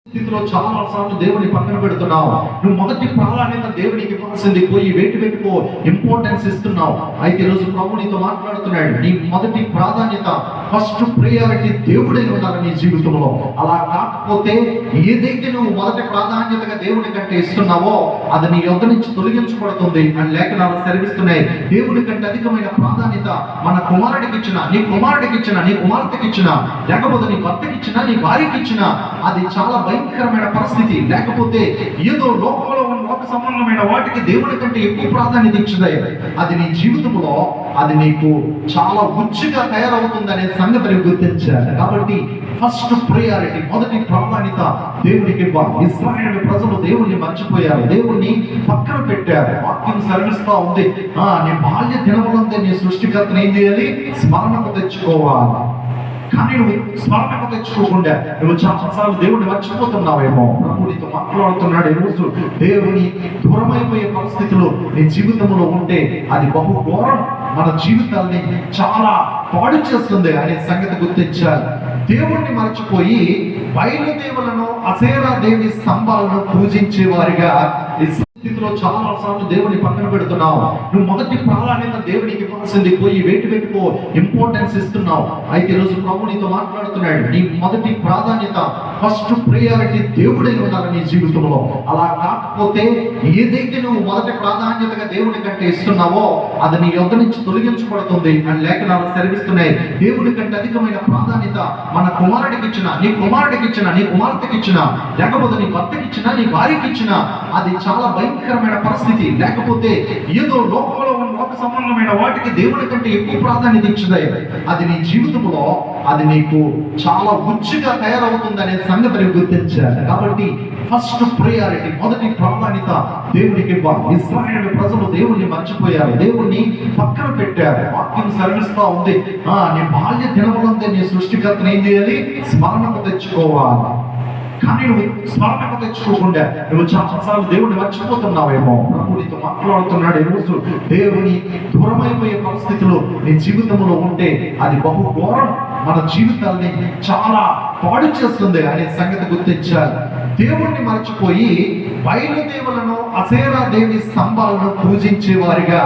స్థితిలో చాలా సార్లు దేవుని పక్కన పెడుతున్నావు. నువ్వు మొదటి ప్రాధాన్యత దేవునికి ఇవ్వాల్సింది పోయి వేటికో ఇంపార్టెన్స్ ఇస్తున్నావు. అయితే ఈరోజు ప్రభు నీతో మాట్లాడుతున్నాడు. నీ మొదటి ప్రాధాన్యత, ఫస్ట్ ప్రయారిటీ దేవుడే ఉండాలి నీ జీవితంలో. అలా కాకపోతే ఏదైతే నువ్వు మొదటి ప్రాధాన్యతగా దేవుని కంటే ఇస్తున్నావో అది నీ యొద్ద నుంచి తొలగించబడుతుంది అని లేఖనాలు సెలవిస్తున్నాయి. దేవుని కంటే అధికమైన ప్రాధాన్యత మన కుమారుడికి ఇచ్చిన, నీ కుమారుడికి ఇచ్చిన, నీ కుమార్తెకి ఇచ్చిన, లేకపోతే నీ భర్తకి ఇచ్చిన, నీ భార్యకి ఇచ్చిన, అది చాలా భయంకరమైన పరిస్థితి. లేకపోతే ఏదో లోకంలో ఉన్న లోక సంబంధమైన వాటికి దేవుని కంటే ఎక్కువ ప్రాధాన్యత ఇచ్చింది, అది నీ జీవితంలో అది నీకు చాలా ఉచ్చిగా తయారవుతుందనే సంగతిని గుర్తించాలి. కాబట్టి ఫస్ట్ ప్రయారిటీ, మొదటి ప్రాధాన్యత దేవునికి ఇవ్వాలి. ఇశ్రాయేలు ప్రజలు దేవుణ్ణి మర్చిపోయారు, దేవుణ్ణి పక్కన పెట్టారు. వాక్యం సెలవిస్తా ఉంది, నీ బాల్య దినములందే నీ సృష్టికర్తను ఏం చేయాలి? స్మరణకు తెచ్చుకోవాలి. కానీ నువ్వు స్మరణకు తెచ్చుకోకుండా నువ్వు చాలాసార్లు దేవుడిని మర్చిపోతున్నావేమో. ప్రభు నీతో మాట్లాడుతున్నాడు. ఈరోజు దేవుని దూరమైపోయే పరిస్థితులు నీ జీవితంలో ఉంటే అది బహు ఘోరం, మన జీవితాన్ని చాలా పాడు చేస్తుంది అనే సంగతి గుర్తించాలి. దేవుణ్ణి మర్చిపోయి బయలుదేవులను, అసేరా దేవి స్తంభాలను పూజించే వారిగా స్థితిలో చాలా సార్లు దేవుని పక్కన పెడుతున్నావు. నువ్వు మొదటి ప్రాధాన్యత దేవునికి ఇవ్వాల్సింది పోయి వేటికో ఇంపార్టెన్స్ ఇస్తున్నావు. అయితే ఈరోజు ప్రభు నీతో మాట్లాడుతున్నాడు. నీ మొదటి ప్రాధాన్యత, ఫస్ట్ ప్రయారిటీ దేవుడే ఉండాలి నీ జీవితంలో. అలా కాకపోతే ఏదైతే నువ్వు మొదటి ప్రాధాన్యతగా దేవుని కంటే ఇస్తున్నావో అది నీ యొద్ద నుంచి తొలగించబడుతుంది అని లేఖనాలు సెలవిస్తున్నాయి. దేవుని కంటే అధికమైన ప్రాధాన్యత మన కుమారుడికి ఇచ్చిన, నీ కుమారుడికి ఇచ్చిన, నీ కుమార్తెకి ఇచ్చిన, లేకపోతే నీ భర్తకి ఇచ్చిన, నీ భార్యకి ఇచ్చిన, అది చాలా భయంకరమైన పరిస్థితి. లేకపోతే ఏదో లోకంలో ఉన్న లోక సంబంధమైన వాటికి దేవుని కంటే ఎక్కువ ప్రాధాన్యత ఇచ్చింది, అది నీ జీవితంలో అది నీకు చాలా ఉచ్చిగా తయారవుతుందనే సంగతిని గుర్తించాలి. కాబట్టి ఫస్ట్ ప్రయారిటీ, మొదటి ప్రాధాన్యత దేవునికి ఇవ్వాలి. ఇశ్రాయేలు ప్రజలు దేవుణ్ణి మర్చిపోయారు, దేవుణ్ణి పక్కన పెట్టారు. వాక్యం సెలవిస్తా ఉంది, నీ బాల్య దినములందే నీ సృష్టికర్తను ఏం చేయాలి? స్మరణకు తెచ్చుకోవాలి. కానీ నువ్వు స్మరణకు తెచ్చుకోకుండా నువ్వు చాలాసార్లు దేవుడిని మర్చిపోతున్నావేమో. ప్రభు నీతో మాట్లాడుతున్నాడు. ఈరోజు దేవుని దూరమైపోయే పరిస్థితులు నీ జీవితంలో ఉంటే అది బహు ఘోరం, మన జీవితాన్ని చాలా పాడు చేస్తుంది అనే సంగతి గుర్తించాలి. దేవుణ్ణి మర్చిపోయి బయలుదేవులను, అసేరా దేవి స్తంభాలను పూజించే వారిగా